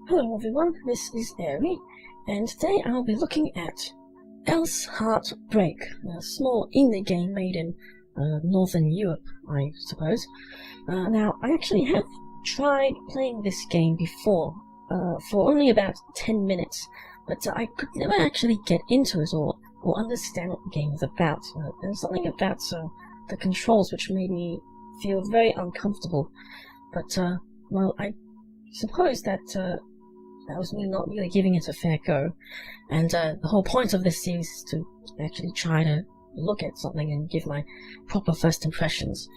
Hello everyone, this is Erik, and today I'll be looking at Heart.Break, a small indie game made in Northern Europe, I suppose. Now, I actually have tried playing this game before, for only about 10 minutes, but I could never actually get into it or understand what the game is about. There's something about the controls which made me feel very uncomfortable, but, well, I suppose that that was me not really giving it a fair go, and the whole point of this series is to actually try to look at something and give my proper first impressions.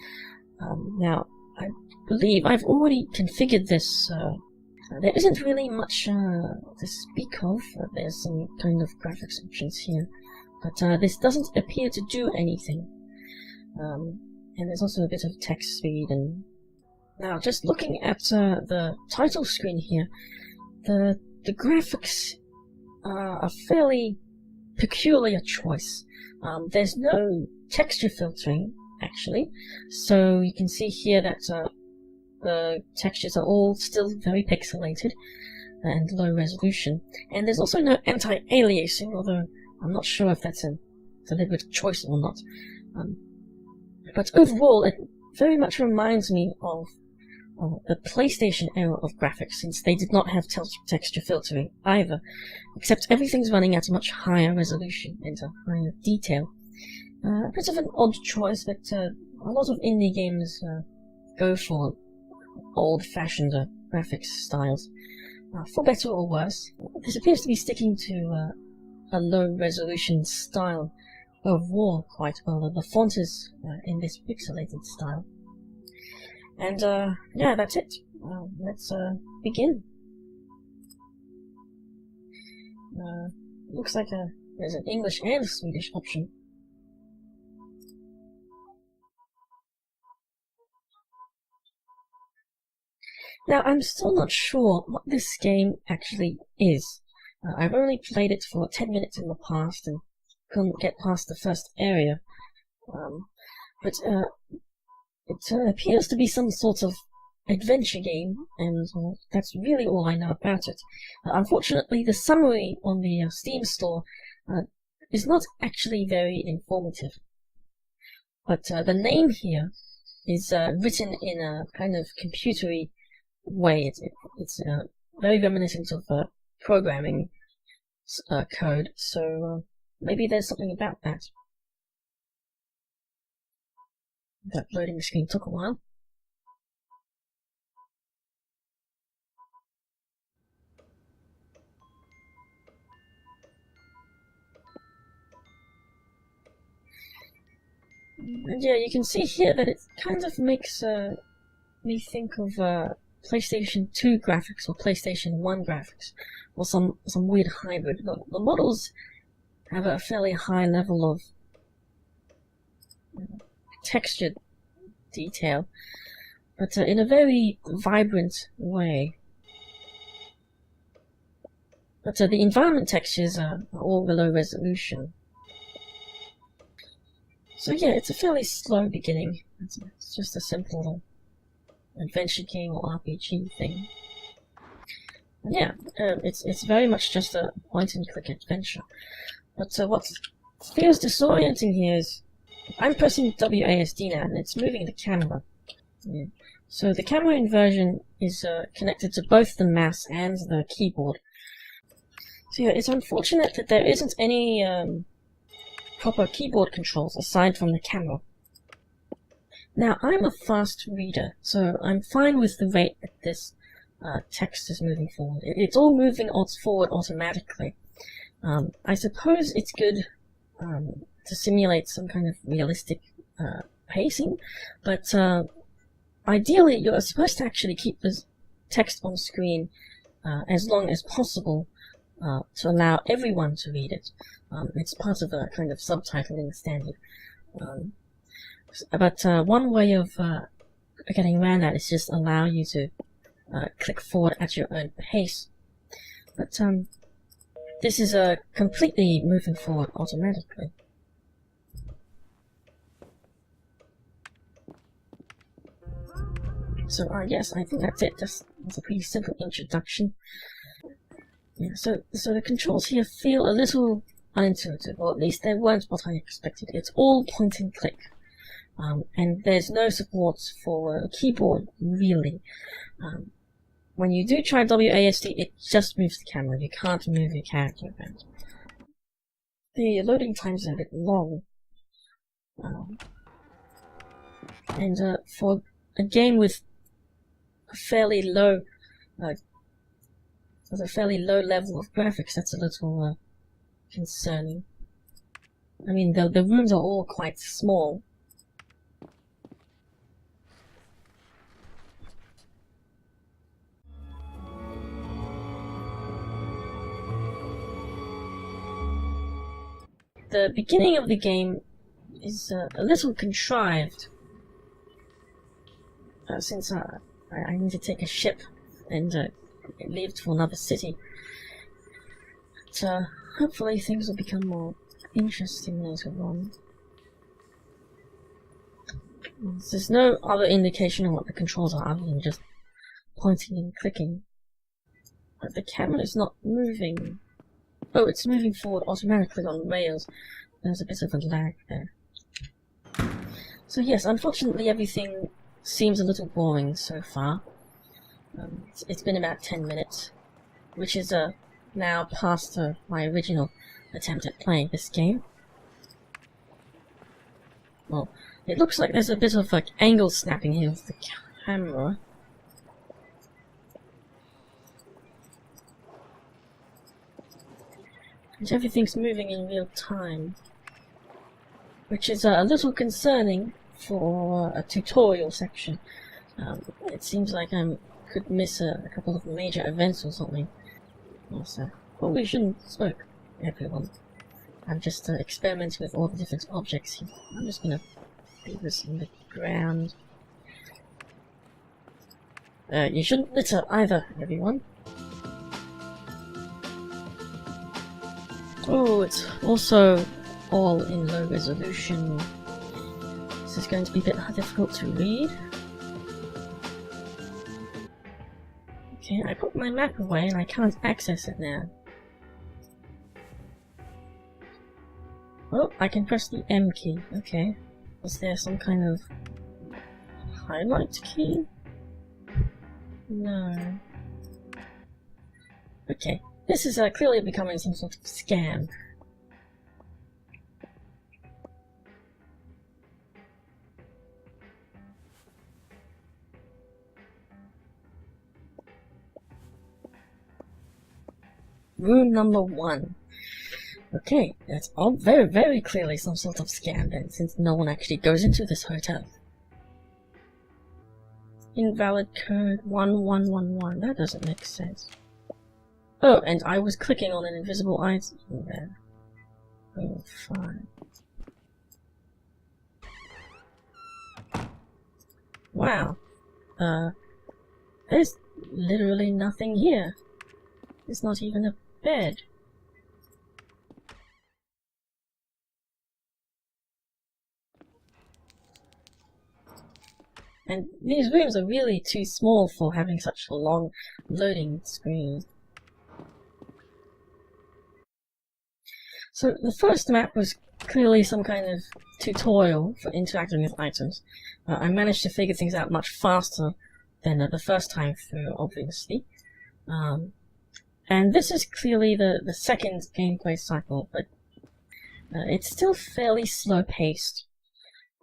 Now, I believe I've already configured this. There isn't really much to speak of. There's some kind of graphics options here, but this doesn't appear to do anything. And there's also a bit of text speed. And now, just looking at the title screen here, the graphics are a fairly peculiar choice. There's no texture filtering, actually, so you can see here that the textures are all still very pixelated and low resolution. And there's also no anti-aliasing, although I'm not sure if that's a deliberate choice or not. But overall, it very much reminds me of the PlayStation era of graphics, since they did not have texture filtering either, except everything's running at a much higher resolution and a higher detail. A bit of an odd choice, but a lot of indie games go for old-fashioned graphics styles, for better or worse. This appears to be sticking to a low-resolution style overall quite well. The font is in this pixelated style. And, yeah, that's it. Let's, begin. Looks like there's an English and Swedish option. Now, I'm still not sure what this game actually is. I've only played it for 10 minutes in the past and couldn't get past the first area. But, it appears to be some sort of adventure game, and that's really all I know about it. Unfortunately, the summary on the Steam store is not actually very informative. But the name here is written in a kind of computery way. It's very reminiscent of programming code, so maybe there's something about that. That loading screen took a while. And yeah, you can see here that it kind of makes me think of PlayStation 2 graphics or PlayStation 1 graphics, or some weird hybrid. The models have a fairly high level of textured detail, but in a very vibrant way. But the environment textures are all below resolution. So yeah, it's a fairly slow beginning. It's just a simple adventure game or RPG thing. And yeah, it's very much just a point-and-click adventure. But what feels disorienting here is I'm pressing WASD now, and it's moving the camera. Yeah. So the camera inversion is connected to both the mouse and the keyboard. So yeah, it's unfortunate that there isn't any proper keyboard controls aside from the camera. Now, I'm a fast reader, so I'm fine with the rate that this text is moving forward. It's all moving forward automatically. I suppose it's good to simulate some kind of realistic pacing, but ideally you're supposed to actually keep the text on screen as long as possible to allow everyone to read it. It's part of a kind of subtitling standard. But one way of getting around that is just allow you to click forward at your own pace. But this is completely moving forward automatically. So yes, I think that's it. That's a pretty simple introduction. Yeah, so the controls here feel a little unintuitive, or at least they weren't what I expected. It's all point and click, and there's no support for a keyboard, really. When you do try WASD, it just moves the camera. You can't move your character around. The loading times are a bit long, and for a game with a fairly low level of graphics, that's a little concerning. I mean, the rooms are all quite small. The beginning of the game is a little contrived, since I need to take a ship and leave to another city. But hopefully things will become more interesting later on. There's no other indication of what the controls are other than just pointing and clicking. But the camera is not moving. Oh, it's moving forward automatically on rails. There's a bit of a lag there. So yes, unfortunately everything seems a little boring so far. It's been about 10 minutes, which is now past my original attempt at playing this game. Well, it looks like there's a bit of like angle snapping here with the camera. And everything's moving in real time, which is a little concerning for a tutorial section. It seems like I could miss a couple of major events or something. Also, probably shouldn't smoke, everyone. I'm just experimenting with all the different objects here. I'm just gonna leave this in the ground. You shouldn't litter either, everyone. Oh, it's also all in low resolution. This is going to be a bit difficult to read. Okay, I put my map away and I can't access it now. Oh, I can press the M key. Okay. Is there some kind of highlight key? No. Okay. This is clearly becoming some sort of scam. Room number 1. Okay, that's all very, very clearly some sort of scam then, since no one actually goes into this hotel. Invalid code 1111. That doesn't make sense. Oh, and I was clicking on an invisible item there. Oh, fine. Wow. There's literally nothing here. There's not even a bed. And these rooms are really too small for having such a long loading screen. So the first map was clearly some kind of tutorial for interacting with items. I managed to figure things out much faster than the first time through, obviously. And this is clearly the second gameplay cycle, but it's still fairly slow-paced.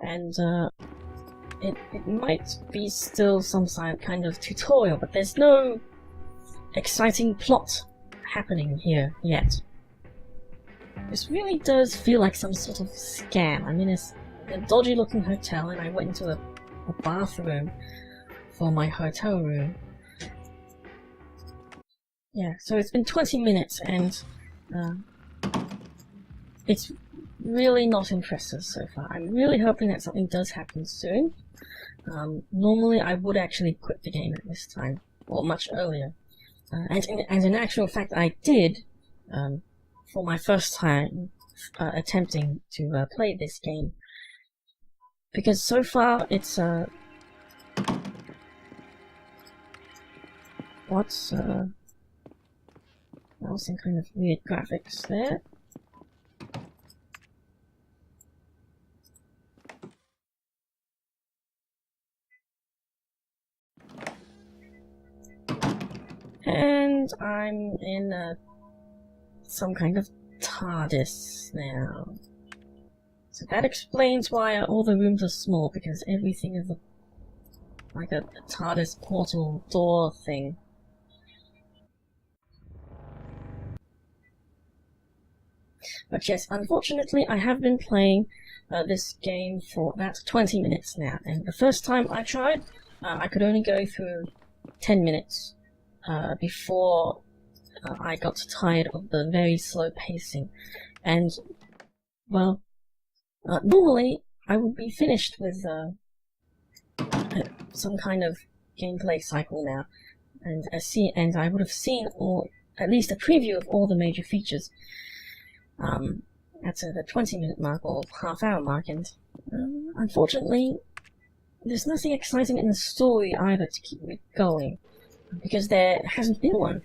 And it might be still some kind of tutorial, but there's no exciting plot happening here yet. This really does feel like some sort of scam. I mean, it's a dodgy looking hotel and I went into a bathroom for my hotel room. Yeah, so it's been 20 minutes and it's really not impressive so far. I'm really hoping that something does happen soon. Normally I would actually quit the game at this time, or much earlier. And in actual fact I did, for my first time attempting to play this game. Because so far it's What's that was some kind of weird graphics there. And I'm in some kind of TARDIS now. So that explains why all the rooms are small, because everything is like a TARDIS portal door thing. But yes, unfortunately I have been playing this game for about 20 minutes now, and the first time I tried, I could only go through 10 minutes before I got tired of the very slow pacing. And, well, normally I would be finished with some kind of gameplay cycle now, and I would have seen at least a preview of all the major features at the 20-minute mark or half-hour mark, and unfortunately there's nothing exciting in the story either to keep me going, because there hasn't been one.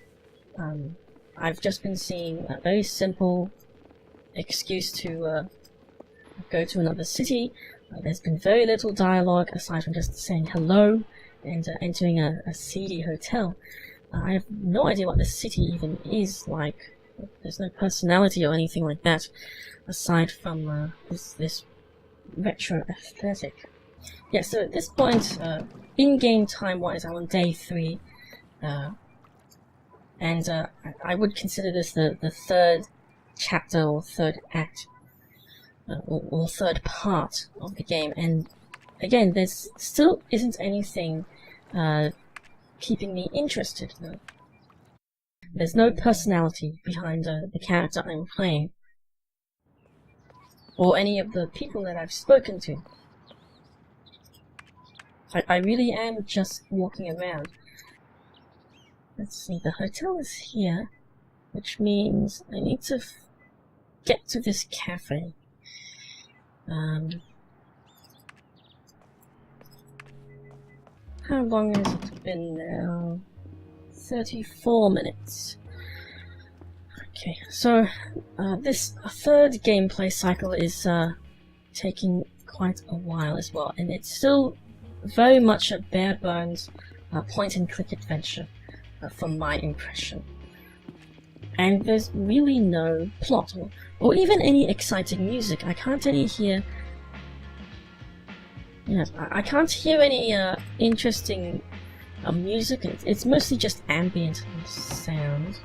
I've just been seeing a very simple excuse to go to another city. There's been very little dialogue aside from just saying hello and entering a seedy hotel. I have no idea what this city even is like. There's no personality or anything like that, aside from this retro aesthetic. Yeah, so at this point, in-game time-wise, I'm on day 3, and I would consider this the third chapter or third act, or third part of the game. And again, there's still isn't anything keeping me interested. There's no personality behind the character I'm playing, or any of the people that I've spoken to. I really am just walking around. Let's see, the hotel is here, which means I need to get to this cafe. How long has it been now? 34 minutes. Okay, so this third gameplay cycle is taking quite a while as well, and it's still very much a bare bones point-and-click adventure from my impression. And there's really no plot or even any exciting music. I can't really hear. Yes, I can't hear any interesting music. It's mostly just ambient sound.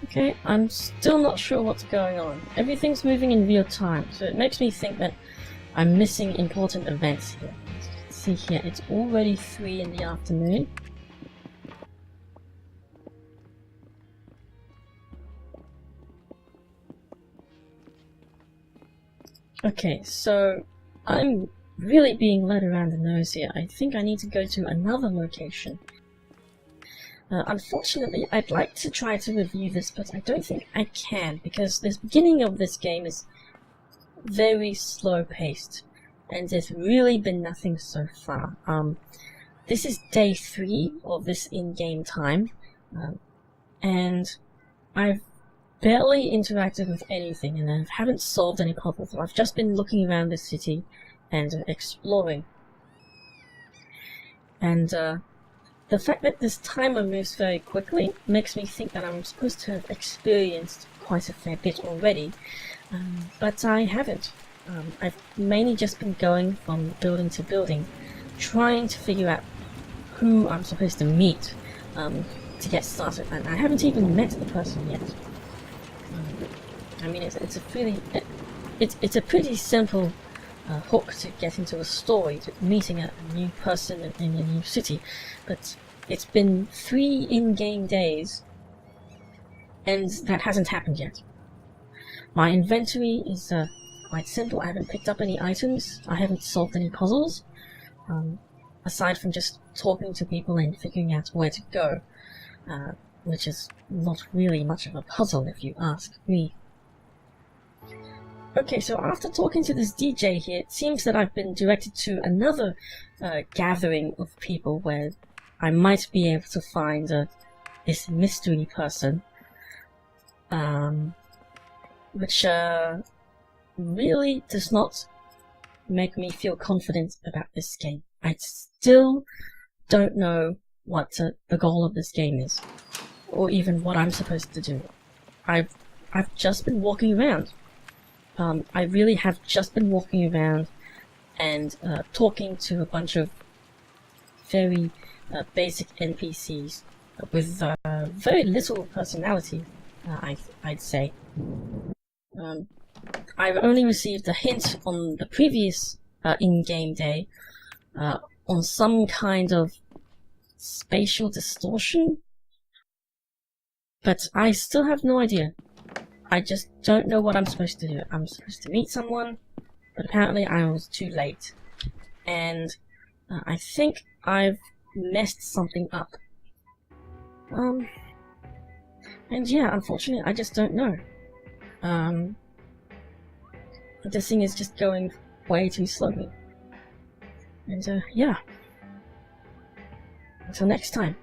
Okay, I'm still not sure what's going on. Everything's moving in real time, so it makes me think that I'm missing important events here. Let's see here, it's already 3 in the afternoon. Okay, so I'm really being led around the nose here. I think I need to go to another location. Unfortunately, I'd like to try to review this, but I don't think I can, because the beginning of this game is very slow-paced, and there's really been nothing so far. This is day 3 of this in-game time, and I've barely interacted with anything, and I haven't solved any puzzles. I've just been looking around the city and exploring. And the fact that this timer moves very quickly makes me think that I'm supposed to have experienced quite a fair bit already, but I haven't. I've mainly just been going from building to building, trying to figure out who I'm supposed to meet to get started, and I haven't even met the person yet. I mean, it's a pretty simple hook to get into a story, to meeting a new person in a new city, but it's been 3 in-game days, and that hasn't happened yet. My inventory is quite simple. I haven't picked up any items, I haven't solved any puzzles, aside from just talking to people and figuring out where to go, which is not really much of a puzzle if you ask me. Okay, so after talking to this DJ here, it seems that I've been directed to another gathering of people where I might be able to find this mystery person, which really does not make me feel confident about this game. I still don't know what the goal of this game is, or even what I'm supposed to do. I've just been walking around. I really have just been walking around and talking to a bunch of very basic NPCs with very little personality, I'd say. I've only received a hint on the previous in-game day on some kind of spatial distortion, but I still have no idea. I just don't know what I'm supposed to do. I'm supposed to meet someone, but apparently I was too late. And I think I've messed something up. And yeah, unfortunately, I just don't know. This thing is just going way too slowly. And yeah. Until next time.